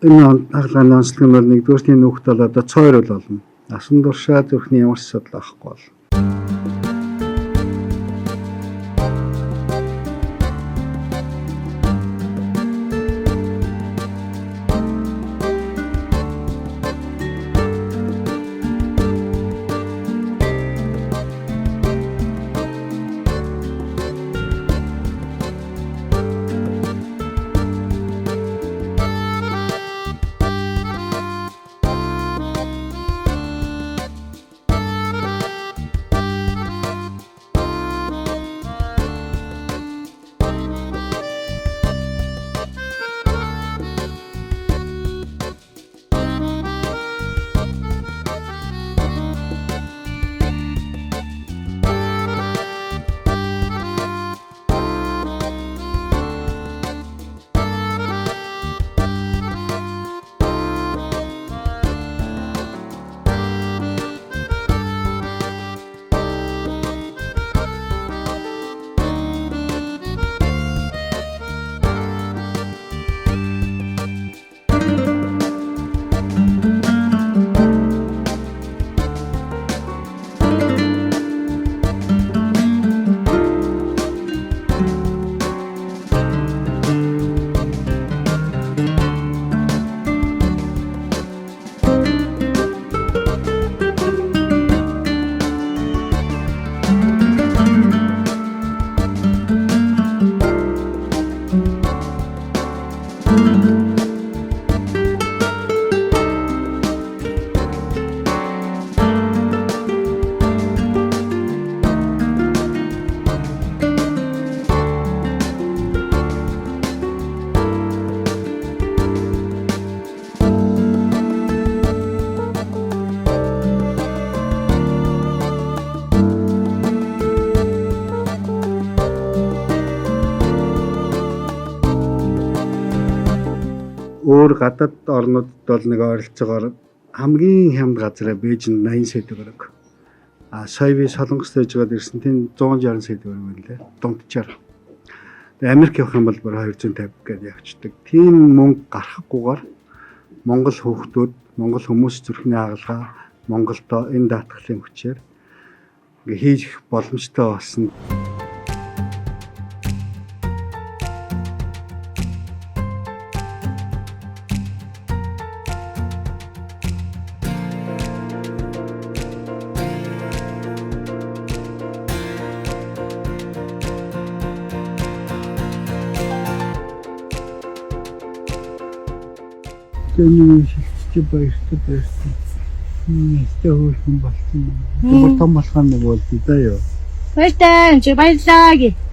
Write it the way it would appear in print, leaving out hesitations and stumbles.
энэ хаглааны онцлог нь бол нэгдүгээр нөхд бол одоо цойр бол болно. Насан туршаа зүрхний ямар ч асуудал авахгүй бол. Өөр гадаад орнуудад бол нэг ойролцоогоор хамгийн хямд газараа Бээжинд 80 сая төгрөг. Сая би Солонгост дэжгээд ирсэн тийм 160 сая төгрөг байна лээ. Дундчаар. Америк явах юм бол бүр 250 гээд явчихдаг. Тийм мөнгө гарахгүйгээр Монгол хүүхдүүд, Монгол хүмүүс зүрхний хагалгаа Монголдо энэ даатгалын хүчээр ингээ хийх боломжтой болсон. Тэний шилжиж баяртай байсан. Хөөсөн болсон. Тэр том болохоор нэг бол даа ёо. Баярлалаа. Баярлалаа.